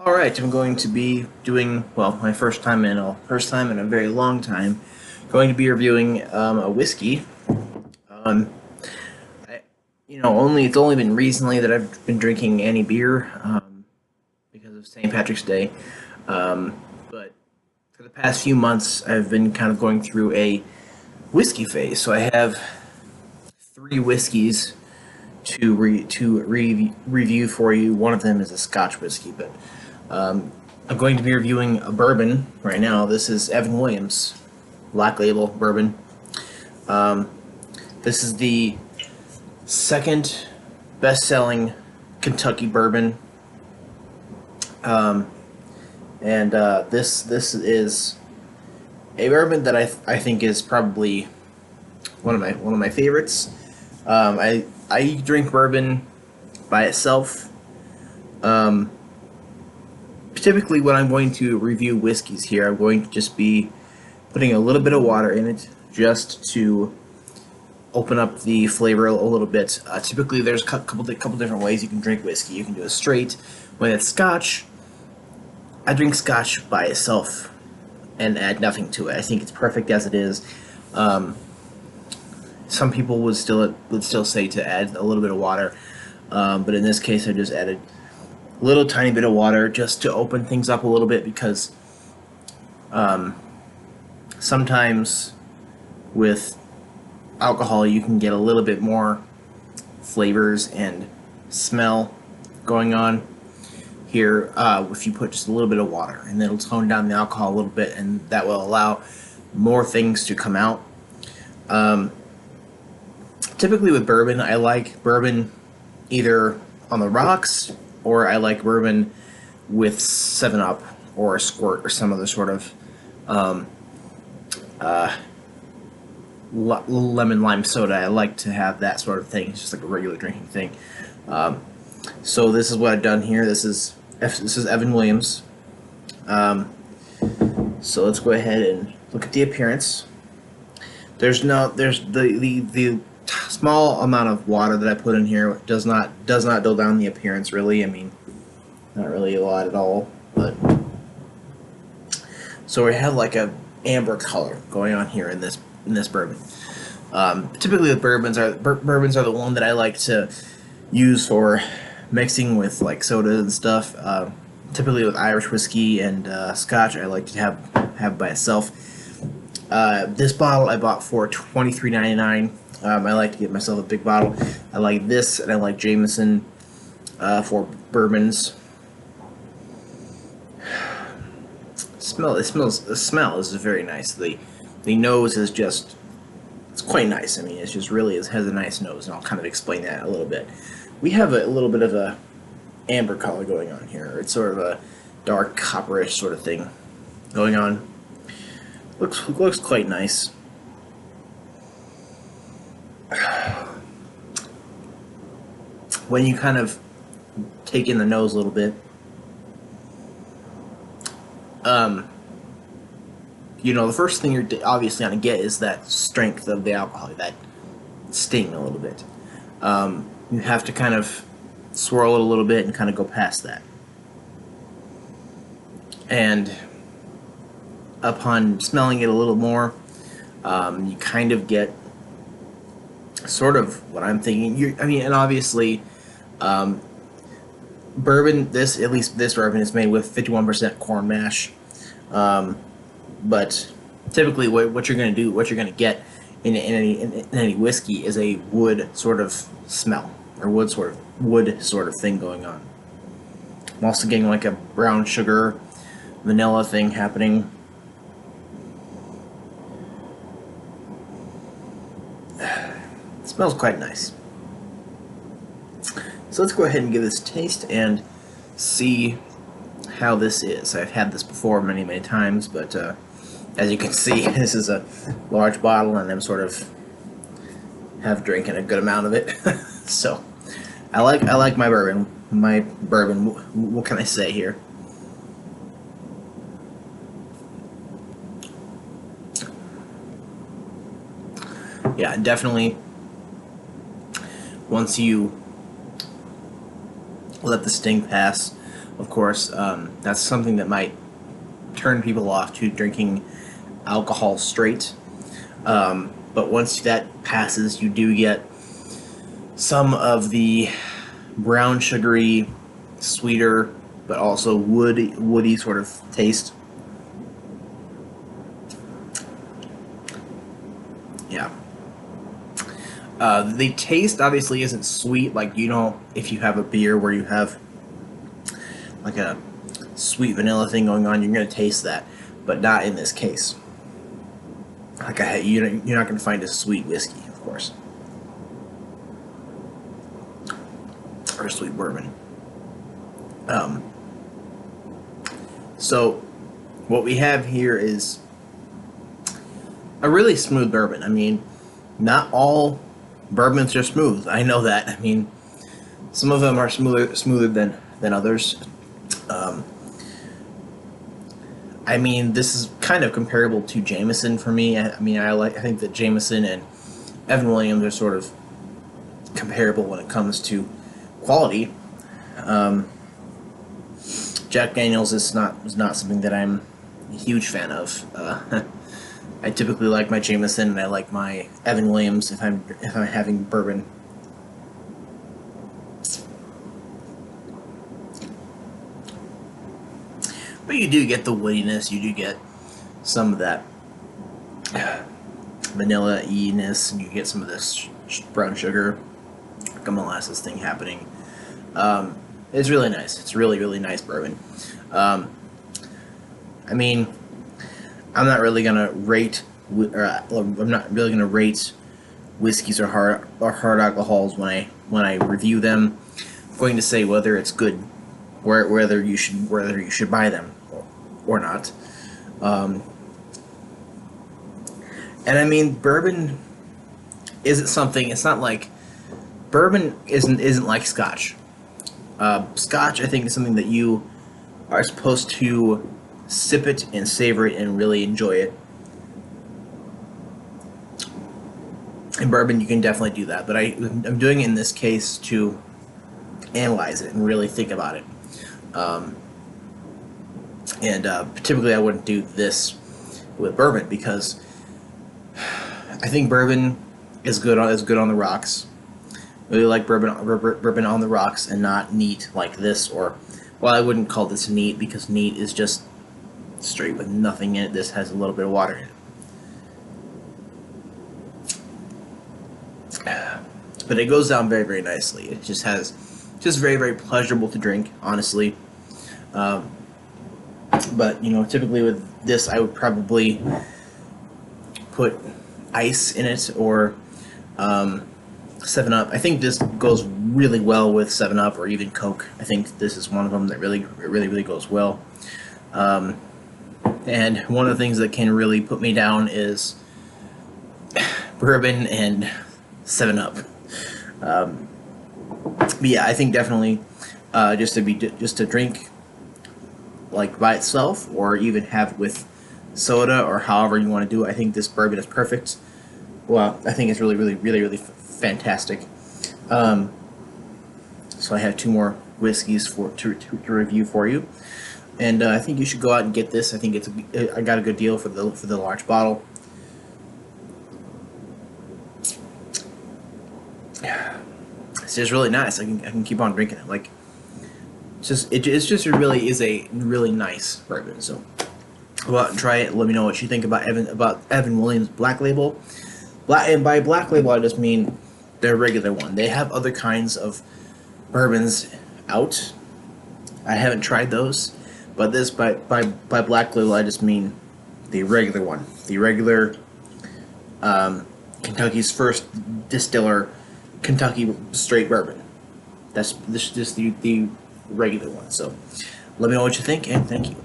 Alright, I'm going to be doing, well, my first time in a very long time, going to be reviewing a whiskey. Um, I, it's only been recently that I've been drinking any beer because of St. Patrick's Day. But for the past few months, I've been kind of going through a whiskey phase. So I have three whiskeys to review for you. One of them is a Scotch whiskey, but I'm going to be reviewing a bourbon right now. This is Evan Williams Black Label Bourbon. Um, this is the second best-selling Kentucky bourbon, um, and this is a bourbon that I think is probably one of my favorites. I drink bourbon by itself. Um, Typically, when I'm going to review whiskeys here, I'm going to just be putting a little bit of water in it just to open up the flavor a little bit. Typically, there's a couple different ways you can drink whiskey. You can do it straight. When it's Scotch, I drink Scotch by itself and add nothing to it. I think it's perfect as it is. Um, some people would still say to add a little bit of water, but in this case, I just added a little tiny bit of water just to open things up a little bit because um, sometimes with alcohol you can get a little bit more flavors and smell going on. Here, if you put just a little bit of water, and it'll tone down the alcohol a little bit, and that will allow more things to come out. Um, Typically with bourbon, I like bourbon either on the rocks, or I like bourbon with 7 Up or a squirt or some other sort of um, uh, lemon lime soda. I like to have that sort of thing. It's just like a regular drinking thing. Um, so this is what I've done here. This is Evan Williams. Um, so let's go ahead and look at the appearance. There's the small amount of water that I put in here does not dull down the appearance really. I mean, not really a lot at all, but so we have like a amber color going on here in this bourbon. Typically, the bourbons are the one that I like to use for mixing with like soda and stuff. Typically with Irish whiskey and Scotch, I like to have by itself. This bottle I bought for $23.99. I like to get myself a big bottle. I like this, and I like Jameson for bourbons. The smell is very nice. The nose is just, it's quite nice. I mean, it's just really has a nice nose, and I'll kind of explain that a little bit. We have a little bit of a amber color going on here. It's sort of a dark copperish sort of thing going on. Looks quite nice. When you kind of take in the nose a little bit, the first thing you're obviously going to get is that strength of the alcohol, that sting a little bit. You have to kind of swirl it a little bit and kind of go past that. And upon smelling it a little more, you kind of get sort of what I'm thinking. And obviously, bourbon. At least this bourbon is made with 51% corn mash. But typically, what you're going to do, what you're going to get in any whiskey is a wood sort of smell, or wood sort of thing going on. I'm also getting like a brown sugar, vanilla thing happening. It smells quite nice. So let's go ahead and give this a taste and see how this is. I've had this before many times, but as you can see, this is a large bottle, and I'm sort of have drinking a good amount of it. So I like my bourbon. What can I say here? Yeah, definitely. Once you let the sting pass. Of course, that's something that might turn people off to drinking alcohol straight. But once that passes, you do get some of the brown sugary, sweeter, but also woody sort of taste. Yeah. The taste obviously isn't sweet like, you know, if you have a beer where you have like a sweet vanilla thing going on, you're going to taste that, but not in this case. Like you're not going to find a sweet whiskey, of course, or sweet bourbon. So what we have here is a really smooth bourbon. I mean, not all bourbons are smooth. I know that. I mean, some of them are smoother than others. I mean, this is kind of comparable to Jameson for me. I mean, I think that Jameson and Evan Williams are sort of comparable when it comes to quality. Jack Daniels is not something that I'm a huge fan of. I typically like my Jameson and I like my Evan Williams if I'm having bourbon. But you do get the woodiness, you do get some of that vanilla-iness, and you get some of this brown sugar, like a molasses thing happening. It's really nice. It's really, really nice bourbon. I mean, I'm not really gonna rate, I'm not really gonna rate whiskeys or hard alcohols when I review them. I'm going to say whether it's good, whether you should buy them or not. And I mean, bourbon isn't something. It's not like bourbon isn't like Scotch. Scotch, I think, is something that you are supposed to sip it and savor it and really enjoy it. In bourbon, you can definitely do that, but I'm doing it in this case to analyze it and really think about it. Typically, I wouldn't do this with bourbon because I think bourbon is good on the rocks. I really like bourbon on the rocks and not neat like this. Or, well, I wouldn't call this neat because neat is just straight with nothing in it. This has a little bit of water in it. But it goes down very, very nicely. It just very, very pleasurable to drink, honestly. But, you know, typically with this, I would probably put ice in it or 7-Up. I think this goes really well with 7-Up or even Coke. I think this is one of them that really goes well. And one of the things that can really put me down is bourbon and 7-Up. But yeah, I think definitely just to drink like by itself or even have with soda or however you want to do it. I think this bourbon is perfect. Well, I think it's really fantastic. So I have 2 more whiskeys to review for you, and I think you should go out and get this. I think I got a good deal for the large bottle. It's just really nice. I can keep on drinking it. Like it really is a really nice bourbon. So go out and try it. Let me know what you think about Evan Williams Black Label. And by Black Label, I just mean their regular one. They have other kinds of bourbons out. I haven't tried those, but this by Black Label, I just mean the regular one. The regular Kentucky's first distiller Kentucky straight bourbon. That's just the regular one. So let me know what you think, and thank you.